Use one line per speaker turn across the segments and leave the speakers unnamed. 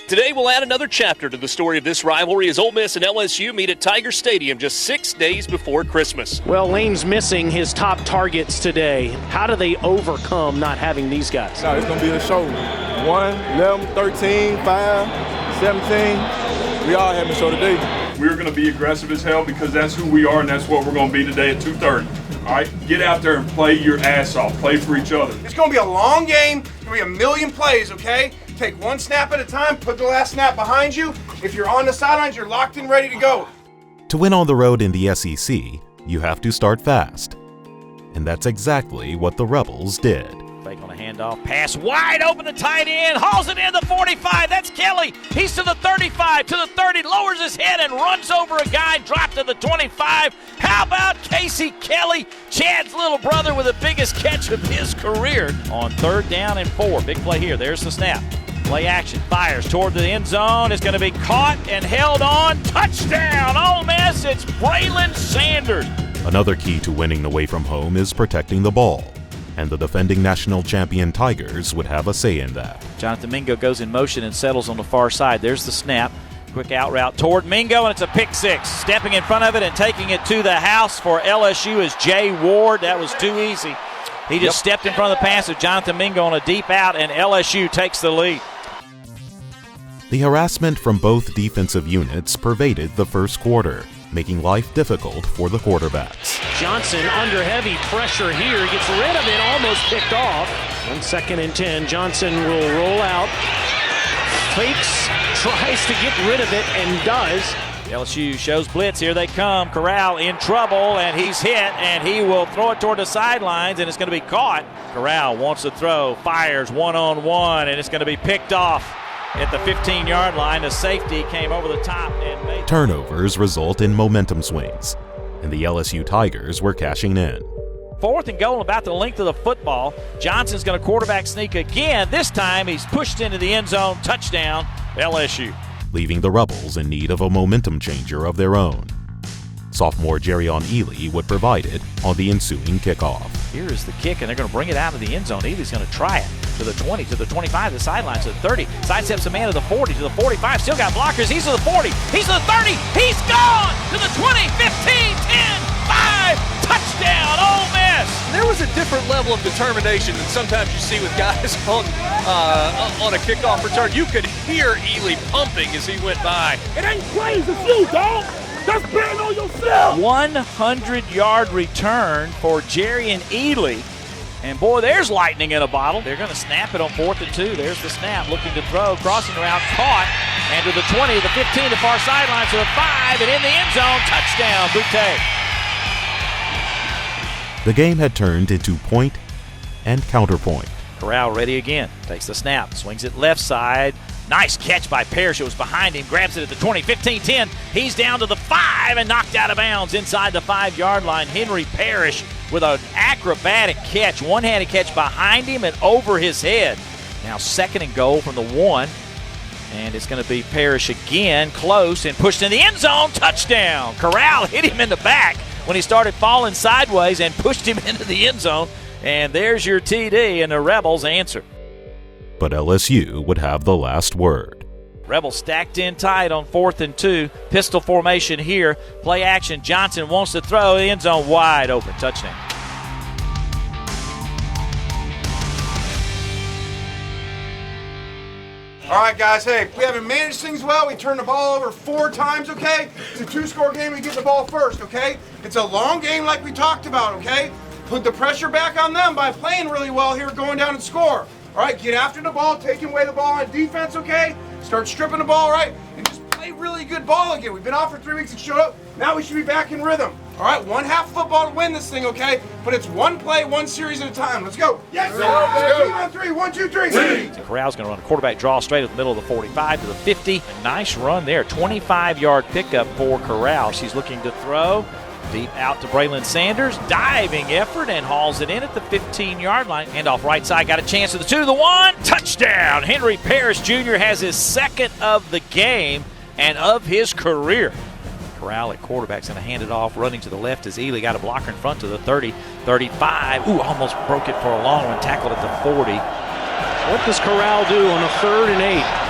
Today we'll add another chapter to the story of this rivalry as Ole Miss and LSU meet at Tiger Stadium just 6 days before Christmas.
Well, Lane's missing his top targets today. How do they overcome not having these guys?
No, it's going to be a show. 1, 11, 13, 5, 17. We all having a show today.
We're going to be aggressive as hell because that's who we are and that's what we're going to be today at 2:30. All right, get out there and play your ass off. Play for each other.
It's going to be a long game. It's going to be a million plays, okay? Take one snap at a time, put the last snap behind you. If you're on the sidelines, you're locked and ready to go.
To win on the road in the SEC, you have to start fast. And that's exactly what the Rebels did.
Fake on a handoff, pass wide open to tight end, hauls it in the 45. That's Kelly. He's to the 35, to the 30, lowers his head and runs over a guy, dropped to the 25. How about Casey Kelly, Chad's little brother, with the biggest catch of his career on 3rd down and 4. Big play here. There's the snap. Play action, fires toward the end zone. It's going to be caught and held on. Touchdown, Ole Miss. It's Braylon Sanders.
Another key to winning away from home is protecting the ball. And the defending national champion Tigers would have a say in that.
Jonathan Mingo goes in motion and settles on the far side. There's the snap. Quick out route toward Mingo, and it's a pick six. Stepping in front of it and taking it to the house for LSU is Jay Ward. That was too easy. He just stepped in front of the pass of Jonathan Mingo on a deep out, and LSU takes the lead.
The harassment from both defensive units pervaded the first quarter, making life difficult for the quarterbacks.
Johnson under heavy pressure here, gets rid of it, almost picked off. 1 second and 10, Johnson will roll out, fakes, tries to get rid of it, and does.
LSU shows blitz, here they come. Corral in trouble, and he's hit, and he will throw it toward the sidelines, and it's going to be caught. Corral wants to throw, fires one-on-one, and it's going to be picked off at the 15-yard line. The safety came over the top and made
turnovers result in momentum swings, and the LSU Tigers were cashing in.
4th and goal, about the length of the football. Johnson's going to quarterback sneak again. This time he's pushed into the end zone. Touchdown, LSU.
Leaving the Rebels in need of a momentum changer of their own. Sophomore Jerrion Ely would provide it on the ensuing kickoff.
Here is the kick, and they're going to bring it out of the end zone. Ely's going to try it to the 20, to the 25, the sidelines, to the 30. Sidesteps a man to the 40, to the 45. Still got blockers. He's to the 40. He's to the 30. He's gone to the 20, 15, 10, 5. Touchdown, Ole Miss.
There was a different level of determination than sometimes you see with guys on a kickoff return. You could hear Ely pumping as he went by.
It ain't plays, it's you, dog. That's betting on yourself.
100-yard return for Jerry and Ely. And boy, there's lightning in a bottle. They're going to snap it on 4th and 2. There's the snap, looking to throw, crossing route, caught. And to the 20, the 15, the far sideline, to the 5, and in the end zone, touchdown, Boutte.
The game had turned into point and counterpoint.
Corral ready again, takes the snap, swings it left side. Nice catch by Parrish. It was behind him. Grabs it at the 20, 15, 10. He's down to the 5 and knocked out of bounds inside the 5-yard line. Henry Parrish with an acrobatic catch. One-handed catch behind him and over his head. Now 2nd and goal from the 1. And it's going to be Parrish again. Close and pushed in the end zone. Touchdown. Corral hit him in the back when he started falling sideways and pushed him into the end zone. And there's your TD, and the Rebels answer.
But LSU would have the last word.
Rebels stacked in tight on 4th and 2. Pistol formation here. Play action. Johnson wants to throw. The end zone wide open. Touchdown.
All right, guys, hey, we haven't managed things well. We turned the ball over 4 times, okay? It's a 2-score game. We get the ball first, okay? It's a long game like we talked about, okay? Put the pressure back on them by playing really well here, going down and score. All right, get after the ball, taking away the ball on defense, okay? Start stripping the ball, right? And just play really good ball again. We've been off for 3 weeks and showed up. Now we should be back in rhythm. All right, 1 half football to win this thing, okay? But it's 1 play, 1 series at a time. Let's go. Yes, sir. Let's go. 3 on 3. 1, 2, 3.
Corral's going to run a quarterback draw straight at the middle of the 45 to the 50. A nice run there. 25-yard pickup for Corral. She's looking to throw. Deep out to Braylon Sanders. Diving effort and hauls it in at the 15-yard line. Handoff right side. Got a chance to the 2, the 1. Touchdown. Henry Parrish Jr. has his 2nd of the game and of his career. Corral at quarterback's going to hand it off. Running to the left as Ely got a blocker in front to the 30, 35. Ooh, almost broke it for a long one. Tackled at the 40.
What does Corral do on a 3rd and 8?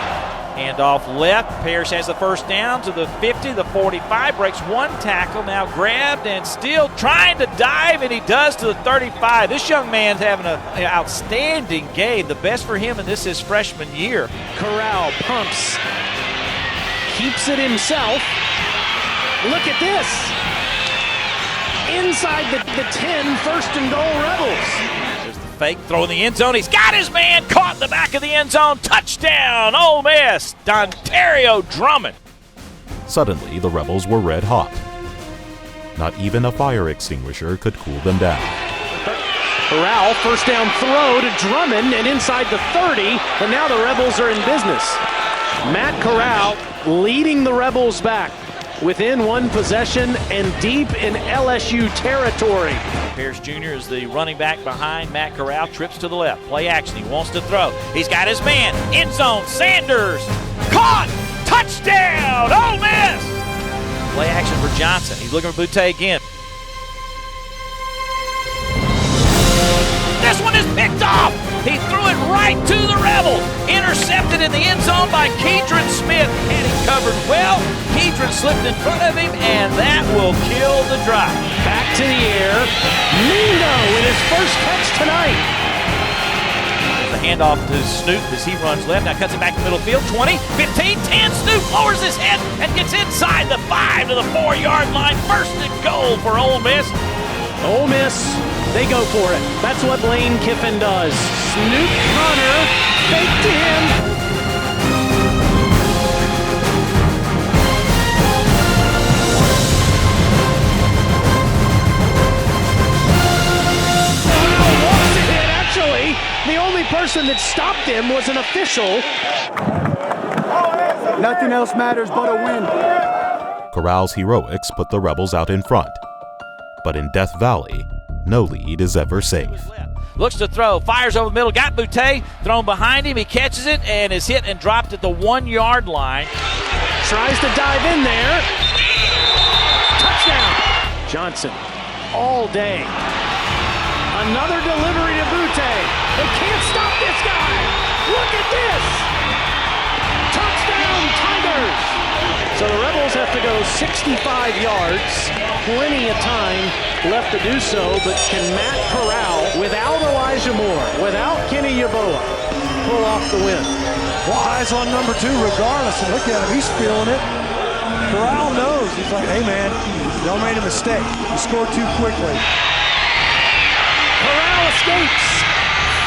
Hand off left. Parrish has the first down to the 50, the 45, breaks one tackle, now grabbed and still trying to dive, and he does to the 35. This young man's having an outstanding game, the best for him in this his freshman year.
Corral pumps, keeps it himself. Look at this. Inside the 10, first and goal Rebels.
Fake, throw in the end zone. He's got his man caught in the back of the end zone. Touchdown, Ole Miss. Dontario Drummond.
Suddenly, the Rebels were red hot. Not even a fire extinguisher could cool them down.
Corral, first down throw to Drummond and inside the 30, and now the Rebels are in business. Matt Corral leading the Rebels back within one possession and deep in LSU territory.
Parrish Jr. is the running back behind Matt Corral, trips to the left, play action, he wants to throw. He's got his man, end zone, Sanders, caught, touchdown, Ole Miss! Play action for Johnson, he's looking for Boutte again. This one is picked off! He threw it right to the Rebels. Intercepted in the end zone by Keidron Smith. Had him covered well. Keidron slipped in front of him, and that will kill the drive.
Back to the air. Mingo with his first catch tonight.
The handoff to Snoop as he runs left. Now cuts it back to middle field. 20, 15, 10. Snoop lowers his head and gets inside the 5 to the 4-yard line. First and goal for Ole Miss.
Ole Miss, they go for it. That's what Lane Kiffin does. Snoop Connor, fake to him. Walks it in. Actually, the only person that stopped him was an official.
Nothing else matters but a win.
Corral's heroics put the Rebels out in front. But in Death Valley, no lead is ever safe.
Looks to throw, fires over the middle, got Boutte, thrown behind him, he catches it and is hit and dropped at the 1-yard line.
Tries to dive in there. Touchdown. Johnson all day. Another delivery to Boutte. They can't stop this guy. Look at this. Touchdown Tigers. So the Rebels have to go 65 yards. Plenty of time left to do so, but can Matt Corral, without Elijah Moore, without Kenny Yeboah, pull off the win?
Well, eyes on number 2 regardless, and look at him, he's feeling it. Corral knows. He's like, hey man, y'all made a mistake. You scored too quickly.
Corral escapes.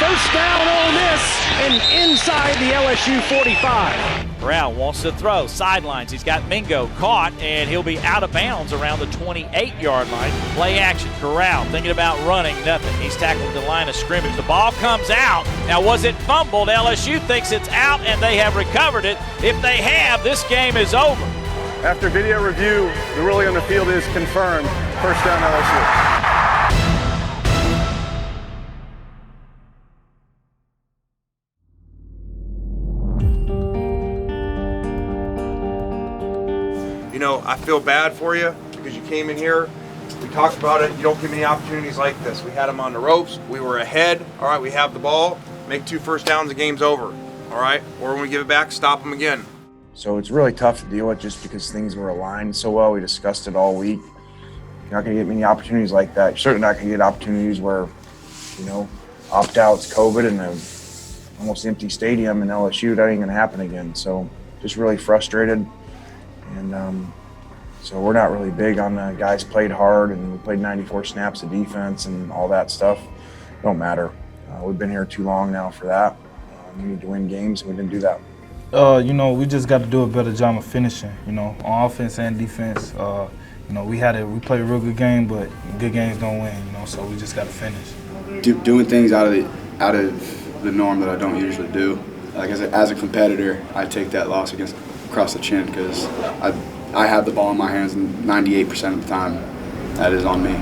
First down Ole Miss and inside the LSU 45.
Corral wants to throw, sidelines. He's got Mingo caught, and he'll be out of bounds around the 28-yard line. Play action, Corral thinking about running, nothing. He's tackled at the line of scrimmage. The ball comes out. Now, was it fumbled? LSU thinks it's out, and they have recovered it. If they have, this game is over.
After video review, the ruling on the field is confirmed. First down LSU.
You know, I feel bad for you because you came in here. We talked about it. You don't get many opportunities like this. We had them on the ropes. We were ahead. All right, we have the ball. Make 2 first downs, the game's over. All right, or when we give it back, stop them again.
So it's really tough to deal with just because things were aligned so well. We discussed it all week. You're not going to get many opportunities like that. You're certainly not going to get opportunities where, you know, opt-outs, COVID, and an almost empty stadium in LSU. That ain't going to happen again. So just really frustrated. And so we're not really big on the guys played hard and we played 94 snaps of defense and all that stuff. It don't matter. We've been here too long now for that. We need to win games, and we didn't do that.
You know, we just got to do a better job of finishing, you know, on offense and defense. You know, we played a real good game, but good games don't win, you know, so we just got to finish.
Doing things out of the norm that I don't usually do. Like as a competitor, I take that loss across the chin because I have the ball in my hands 98% of the time. That is on me.